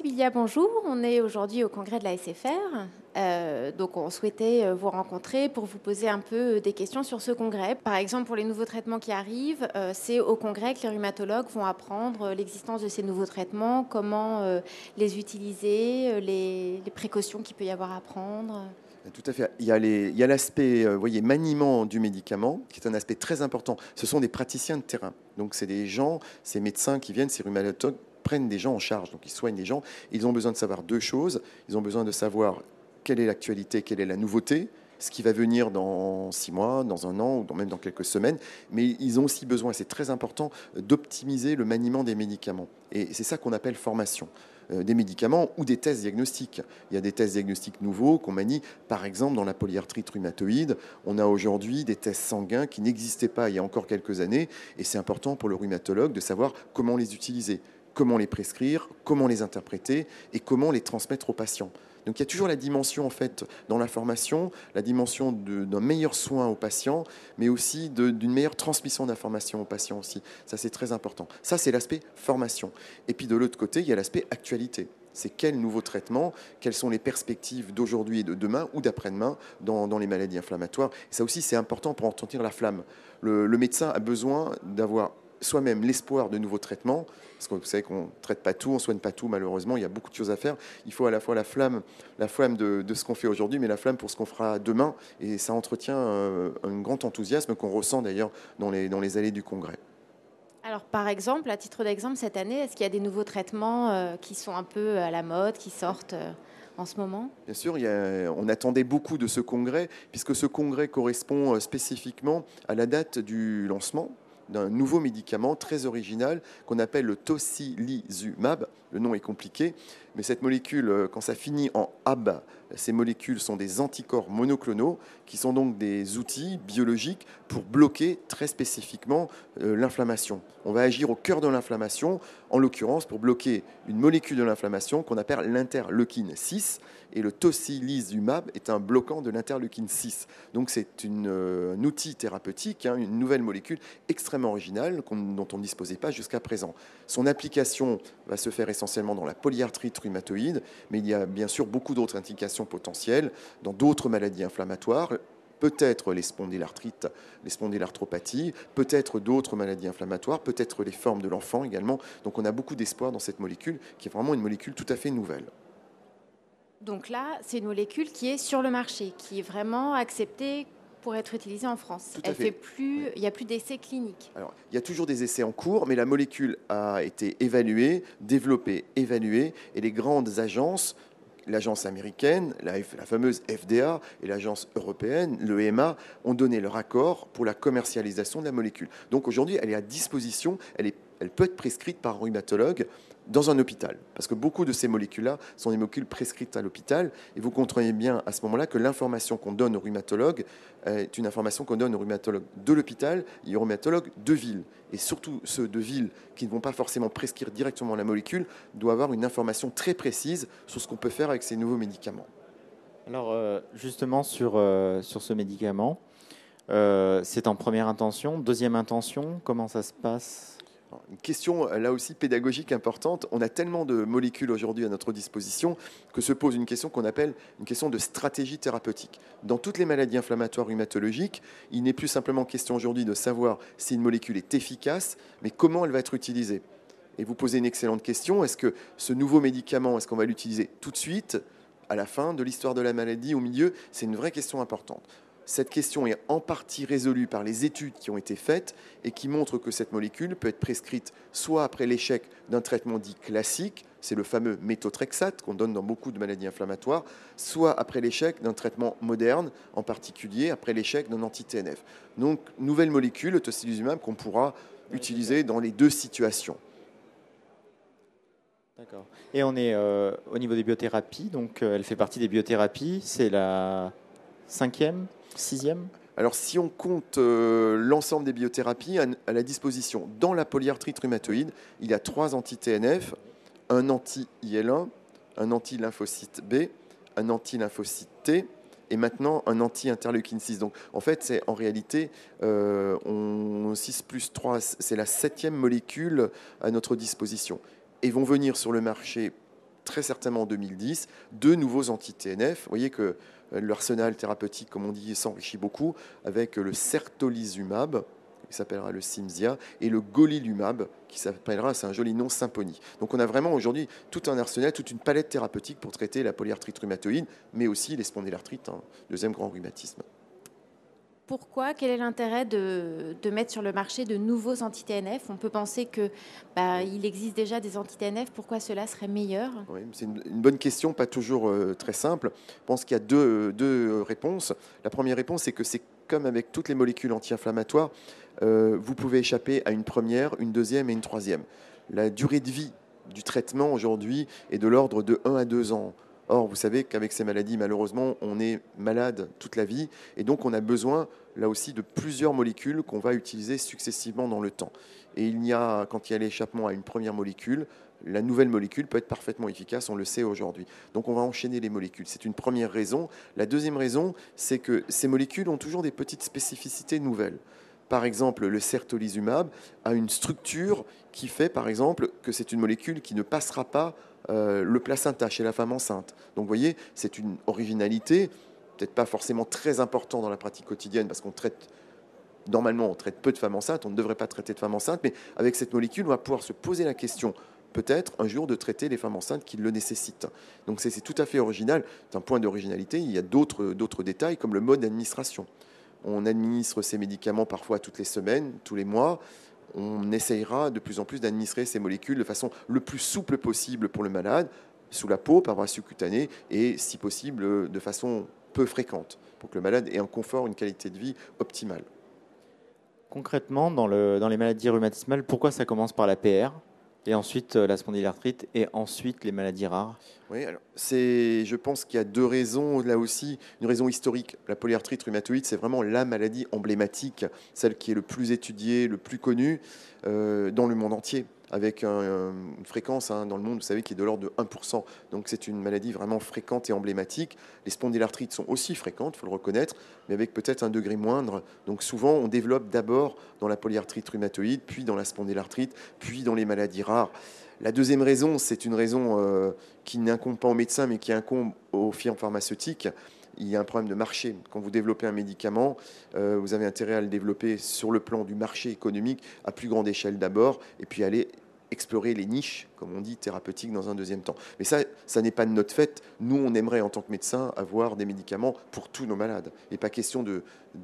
Sibylla, bonjour. On est aujourd'hui au congrès de la SFR. Donc on souhaitait vous rencontrer pour vous poser un peu des questions sur ce congrès. Par exemple, pour les nouveaux traitements qui arrivent, c'est au congrès que les rhumatologues vont apprendre l'existence de ces nouveaux traitements, comment les utiliser, les précautions qu'il peut y avoir à prendre. Tout à fait. Il y a l'aspect, voyez, maniement du médicament, qui est un aspect très important. Ce sont des praticiens de terrain. Donc, c'est des gens, ces médecins qui viennent, ces rhumatologues, prennent des gens en charge. Donc, ils soignent des gens. Ils ont besoin de savoir deux choses. Ils ont besoin de savoir quelle est l'actualité, quelle est la nouveauté, ce qui va venir dans 6 mois, dans un an, ou même dans quelques semaines. Mais ils ont aussi besoin, et c'est très important, d'optimiser le maniement des médicaments. Et c'est ça qu'on appelle formation des médicaments ou des tests diagnostiques. Il y a des tests diagnostiques nouveaux qu'on manie, par exemple, dans la polyarthrite rhumatoïde. On a aujourd'hui des tests sanguins qui n'existaient pas il y a encore quelques années, et c'est important pour le rhumatologue de savoir comment les utiliser, comment les prescrire, comment les interpréter et comment les transmettre aux patients. Donc il y a toujours la dimension en fait dans la formation, la dimension d'un meilleur soin aux patients, mais aussi d'une meilleure transmission d'informations aux patients aussi. Ça c'est très important. Ça c'est l'aspect formation. Et puis de l'autre côté, il y a l'aspect actualité. C'est quel nouveau traitement, quelles sont les perspectives d'aujourd'hui et de demain ou d'après-demain dans les maladies inflammatoires. Et ça aussi c'est important pour entretenir la flamme. Le médecin a besoin d'avoir soi-même l'espoir de nouveaux traitements, parce que vous savez qu'on ne traite pas tout, on ne soigne pas tout malheureusement, il y a beaucoup de choses à faire. Il faut à la fois la flamme de ce qu'on fait aujourd'hui, mais la flamme pour ce qu'on fera demain, et ça entretient un grand enthousiasme qu'on ressent d'ailleurs dans les allées du Congrès. Alors par exemple, à titre d'exemple, cette année, est-ce qu'il y a des nouveaux traitements qui sont un peu à la mode, qui sortent en ce moment? Bien sûr, on attendait beaucoup de ce congrès, puisque ce congrès correspond spécifiquement à la date du lancement d'un nouveau médicament très original qu'on appelle le tocilizumab. Le nom est compliqué, mais cette molécule, quand ça finit en AB, ces molécules sont des anticorps monoclonaux qui sont donc des outils biologiques pour bloquer très spécifiquement l'inflammation. On va agir au cœur de l'inflammation, en l'occurrence pour bloquer une molécule de l'inflammation qu'on appelle l'interleukine 6, et le tocilizumab est un bloquant de l'interleukine 6. Donc c'est un outil thérapeutique, hein, une nouvelle molécule extrêmement originale dont on ne disposait pas jusqu'à présent. Son application va se faire essentiellement dans la polyarthrite rhumatoïde, mais il y a bien sûr beaucoup d'autres indications potentielles dans d'autres maladies inflammatoires, peut-être les spondylarthrites, les spondylarthropathies, peut-être d'autres maladies inflammatoires, peut-être les formes de l'enfant également. Donc on a beaucoup d'espoir dans cette molécule, qui est vraiment une molécule tout à fait nouvelle. Donc là, c'est une molécule qui est sur le marché, qui est vraiment acceptée pour être utilisée en France. Tout à fait. Il n'y a plus d'essais cliniques. Alors, il y a toujours des essais en cours, mais la molécule a été évaluée, développée, évaluée, et les grandes agences, l'agence américaine, la fameuse FDA, et l'agence européenne, l'EMA, ont donné leur accord pour la commercialisation de la molécule. Donc aujourd'hui, elle est à disposition, elle peut être prescrite par un rhumatologue dans un hôpital. Parce que beaucoup de ces molécules-là sont des molécules prescrites à l'hôpital. Et vous comprenez bien à ce moment-là que l'information qu'on donne aux rhumatologues est une information qu'on donne aux rhumatologues de l'hôpital et aux rhumatologues de ville. Et surtout ceux de ville qui ne vont pas forcément prescrire directement la molécule doivent avoir une information très précise sur ce qu'on peut faire avec ces nouveaux médicaments. Alors justement sur ce médicament, c'est en première intention, deuxième intention, comment ça se passe? Une question là aussi pédagogique importante. On a tellement de molécules aujourd'hui à notre disposition que se pose une question qu'on appelle une question de stratégie thérapeutique. Dans toutes les maladies inflammatoires rhumatologiques, il n'est plus simplement question aujourd'hui de savoir si une molécule est efficace, mais comment elle va être utilisée. Et vous posez une excellente question. Est-ce que ce nouveau médicament, est-ce qu'on va l'utiliser tout de suite, à la fin de l'histoire de la maladie, au milieu? C'est une vraie question importante. Cette question est en partie résolue par les études qui ont été faites et qui montrent que cette molécule peut être prescrite soit après l'échec d'un traitement dit classique, c'est le fameux méthotrexate qu'on donne dans beaucoup de maladies inflammatoires, soit après l'échec d'un traitement moderne, en particulier après l'échec d'un anti-TNF. Donc, nouvelle molécule, le tocilizumab, qu'on pourra utiliser dans les deux situations. D'accord. Et on est au niveau des biothérapies, donc elle fait partie des biothérapies, c'est la 5e, 6e? Alors, si on compte l'ensemble des biothérapies à la disposition dans la polyarthrite rhumatoïde, il y a 3 anti-TNF, un anti-IL1, un anti-lymphocyte B, un anti-lymphocyte T et maintenant un anti-interleukine 6. Donc, en fait, c'est en réalité 6 plus 3, c'est la 7e molécule à notre disposition. Et vont venir sur le marché très certainement en 2010 2 nouveaux anti-TNF. Vous voyez que l'arsenal thérapeutique, comme on dit, s'enrichit beaucoup avec le certolizumab, qui s'appellera le Cimzia, et le golimumab, qui s'appellera, c'est un joli nom, Symphony. Donc on a vraiment aujourd'hui tout un arsenal, toute une palette thérapeutique pour traiter la polyarthrite rhumatoïde, mais aussi les spondylarthrites, deuxième grand rhumatisme. Pourquoi? Quel est l'intérêt de mettre sur le marché de nouveaux anti-TNF? On peut penser que il existe déjà des anti-TNF. Pourquoi cela serait meilleur? Oui, c'est une bonne question, pas toujours très simple. Je pense qu'il y a deux réponses. La première réponse, c'est que c'est comme avec toutes les molécules anti-inflammatoires, vous pouvez échapper à une première, une deuxième et une troisième. La durée de vie du traitement aujourd'hui est de l'ordre de 1 à 2 ans. Or, vous savez qu'avec ces maladies, malheureusement, on est malade toute la vie et donc on a besoin, là aussi, de plusieurs molécules qu'on va utiliser successivement dans le temps. Et quand il y a l'échappement à une première molécule, la nouvelle molécule peut être parfaitement efficace, on le sait aujourd'hui. Donc on va enchaîner les molécules. C'est une première raison. La deuxième raison, c'est que ces molécules ont toujours des petites spécificités nouvelles. Par exemple, le certolizumab a une structure qui fait, par exemple, que c'est une molécule qui ne passera pas le placenta chez la femme enceinte. Donc vous voyez, c'est une originalité, peut-être pas forcément très importante dans la pratique quotidienne, parce qu'on traite, normalement, on traite peu de femmes enceintes, on ne devrait pas traiter de femmes enceintes, mais avec cette molécule, on va pouvoir se poser la question, peut-être un jour, de traiter les femmes enceintes qui le nécessitent. Donc c'est tout à fait original. C'est un point d'originalité. Il y a d'autres détails, comme le mode d'administration. On administre ces médicaments parfois toutes les semaines, tous les mois. On essayera de plus en plus d'administrer ces molécules de façon le plus souple possible pour le malade, sous la peau, par voie subcutanée, et si possible de façon peu fréquente, pour que le malade ait un confort, une qualité de vie optimale. Concrètement, dans les maladies rhumatismales, pourquoi ça commence par la PR et ensuite la spondylarthrite et ensuite les maladies rares? Oui, alors je pense qu'il y a 2 raisons, là aussi. Une raison historique, la polyarthrite rhumatoïde, c'est vraiment la maladie emblématique, celle qui est le plus étudiée, le plus connue dans le monde entier, avec une fréquence dans le monde, vous savez, qui est de l'ordre de 1%. Donc c'est une maladie vraiment fréquente et emblématique. Les spondylarthrites sont aussi fréquentes, il faut le reconnaître, mais avec peut-être un degré moindre. Donc souvent, on développe d'abord dans la polyarthrite rhumatoïde, puis dans la spondylarthrite, puis dans les maladies rares. La deuxième raison, c'est une raison qui n'incombe pas aux médecins, mais qui incombe aux firmes pharmaceutiques. Il y a un problème de marché. Quand vous développez un médicament, vous avez intérêt à le développer sur le plan du marché économique à plus grande échelle d'abord, et puis aller explorer les niches, comme on dit, thérapeutiques dans un deuxième temps. Mais ça n'est pas de notre fait. Nous, on aimerait, en tant que médecin, avoir des médicaments pour tous nos malades. Et pas question de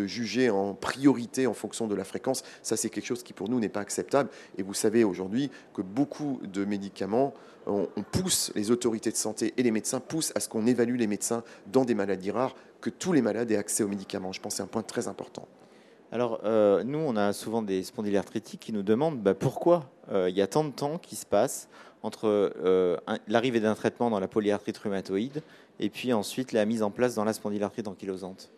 juger en priorité en fonction de la fréquence. Ça, c'est quelque chose qui, pour nous, n'est pas acceptable. Et vous savez aujourd'hui que beaucoup de médicaments, on pousse, les autorités de santé et les médecins poussent à ce qu'on évalue les médecins dans des maladies rares, que tous les malades aient accès aux médicaments. Je pense que c'est un point très important. Alors, nous, on a souvent des spondylarthritiques qui nous demandent pourquoi il y a tant de temps qui se passe entre l'arrivée d'un traitement dans la polyarthrite rhumatoïde et puis ensuite la mise en place dans la spondylarthrite ankylosante.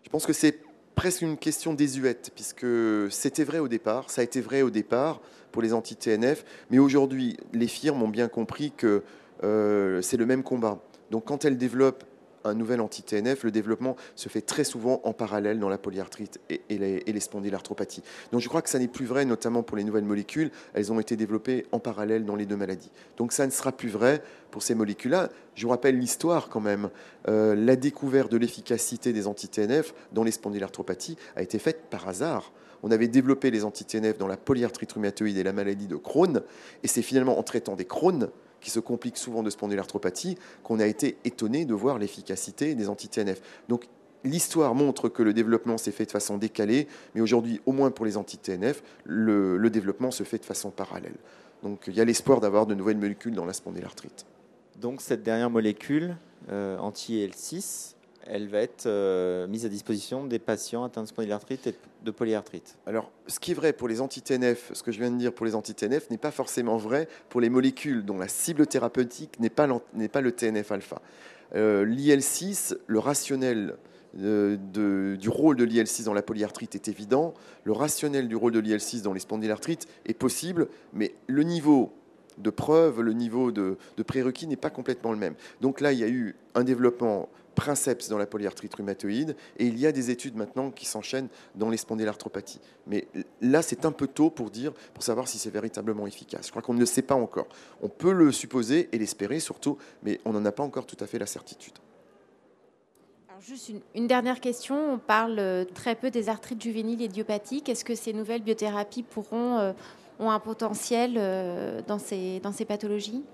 Je pense que c'est presque une question désuète, puisque c'était vrai au départ, ça a été vrai au départ pour les anti-TNF, mais aujourd'hui, les firmes ont bien compris que c'est le même combat. Donc quand elles développent un nouvel anti-TNF, le développement se fait très souvent en parallèle dans la polyarthrite et les spondylarthropathies. Donc je crois que ça n'est plus vrai, notamment pour les nouvelles molécules. Elles ont été développées en parallèle dans les 2 maladies. Donc ça ne sera plus vrai pour ces molécules-là. Je vous rappelle l'histoire quand même. La découverte de l'efficacité des anti-TNF dans les spondylarthropathies a été faite par hasard. On avait développé les anti-TNF dans la polyarthrite rhumatoïde et la maladie de Crohn, et c'est finalement en traitant des Crohn, qui se compliquent souvent de spondylarthropathie, qu'on a été étonné de voir l'efficacité des anti-TNF. Donc l'histoire montre que le développement s'est fait de façon décalée, mais aujourd'hui, au moins pour les anti-TNF, le développement se fait de façon parallèle. Donc il y a l'espoir d'avoir de nouvelles molécules dans la spondylarthrite. Donc cette dernière molécule, anti-EL6, elle va être mise à disposition des patients atteints de spondylarthrite et de polyarthrite. Alors, ce qui est vrai pour les anti-TNF, ce que je viens de dire pour les anti-TNF, n'est pas forcément vrai pour les molécules dont la cible thérapeutique n'est pas le TNF-alpha. L'IL6, le rationnel du rôle de l'IL6 dans la polyarthrite est évident. Le rationnel du rôle de l'IL6 dans les spondylarthrites est possible, mais le niveau de preuve, le niveau de prérequis n'est pas complètement le même. Donc là, il y a eu un développement princeps dans la polyarthrite rhumatoïde, et il y a des études maintenant qui s'enchaînent dans les spondylarthropathies. Mais là, c'est un peu tôt pour savoir si c'est véritablement efficace. Je crois qu'on ne le sait pas encore. On peut le supposer et l'espérer surtout, mais on n'en a pas encore tout à fait la certitude. Alors juste une dernière question. On parle très peu des arthrites juvéniles idiopathiques. Est-ce que ces nouvelles biothérapies ont un potentiel dans ces pathologies ?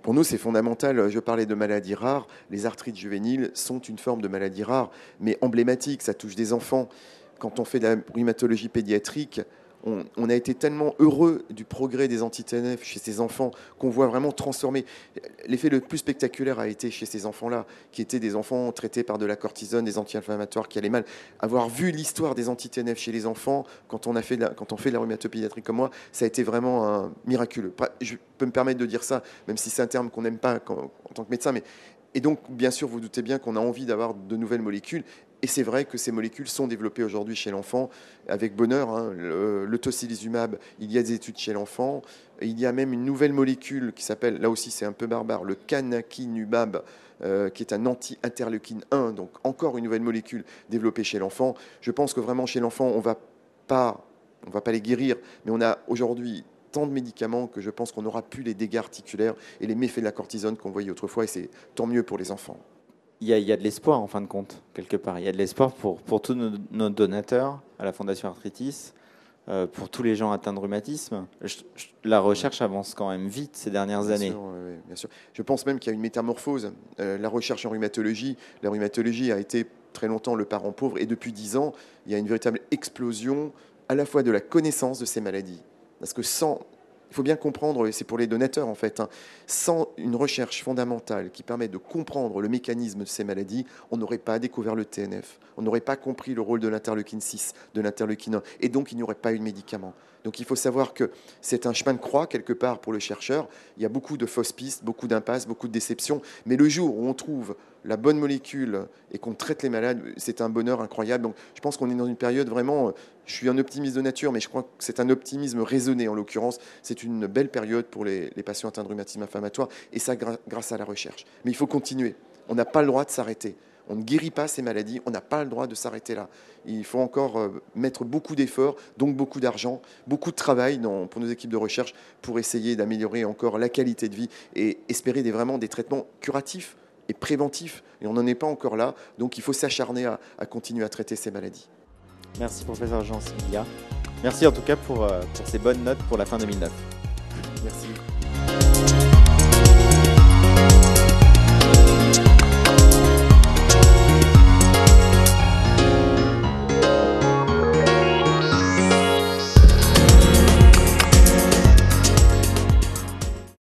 Pour nous, c'est fondamental. Je parlais de maladies rares. Les arthrites juvéniles sont une forme de maladie rare, mais emblématique. Ça touche des enfants. Quand on fait de la rhumatologie pédiatrique, on a été tellement heureux du progrès des anti-TNF chez ces enfants qu'on voit vraiment transformer. L'effet le plus spectaculaire a été chez ces enfants-là, qui étaient des enfants traités par de la cortisone, des anti-inflammatoires qui allaient mal. Avoir vu l'histoire des anti-TNF chez les enfants, quand on fait de la rhumatopédiatrie comme moi, ça a été vraiment miraculeux. Je peux me permettre de dire ça, même si c'est un terme qu'on n'aime pas en tant que médecin, mais... Et donc, bien sûr, vous doutez bien qu'on a envie d'avoir de nouvelles molécules. Et c'est vrai que ces molécules sont développées aujourd'hui chez l'enfant avec bonheur. Le tocilizumab, il y a des études chez l'enfant. Il y a même une nouvelle molécule qui s'appelle, là aussi c'est un peu barbare, le canakinumab, qui est un anti-interleukine 1, donc encore une nouvelle molécule développée chez l'enfant. Je pense que vraiment chez l'enfant, on ne va pas les guérir, mais on a aujourd'hui tant de médicaments que je pense qu'on n'aura plus les dégâts articulaires et les méfaits de la cortisone qu'on voyait autrefois, et c'est tant mieux pour les enfants. Il y a de l'espoir en fin de compte, quelque part. Il y a de l'espoir pour tous nos donateurs à la Fondation Arthritis, pour tous les gens atteints de rhumatisme. La recherche avance quand même vite ces dernières années. Oui, bien sûr. Je pense même qu'il y a une métamorphose. La recherche en rhumatologie, la rhumatologie a été très longtemps le parent pauvre, et depuis 10 ans, il y a une véritable explosion à la fois de la connaissance de ces maladies. Parce que il faut bien comprendre, et c'est pour les donateurs en fait, sans une recherche fondamentale qui permet de comprendre le mécanisme de ces maladies, on n'aurait pas découvert le TNF, on n'aurait pas compris le rôle de l'interleukine 6, de l'interleukine 1, et donc il n'y aurait pas eu de médicaments. Donc il faut savoir que c'est un chemin de croix quelque part pour le chercheur. Il y a beaucoup de fausses pistes, beaucoup d'impasses, beaucoup de déceptions, mais le jour où on trouve la bonne molécule et qu'on traite les malades, c'est un bonheur incroyable. Donc je pense qu'on est dans une période vraiment, je suis un optimiste de nature, mais je crois que c'est un optimisme raisonné en l'occurrence. C'est une belle période pour les patients atteints de rhumatisme inflammatoire, et ça grâce à la recherche. Mais il faut continuer, on n'a pas le droit de s'arrêter. On ne guérit pas ces maladies, on n'a pas le droit de s'arrêter là. Il faut encore mettre beaucoup d'efforts, donc beaucoup d'argent, beaucoup de travail pour nos équipes de recherche pour essayer d'améliorer encore la qualité de vie et espérer vraiment des traitements curatifs et préventifs. Et on n'en est pas encore là, donc il faut s'acharner à continuer à traiter ces maladies. Merci professeur Jean Similia. Merci en tout cas pour ces bonnes notes pour la fin 2009. Merci.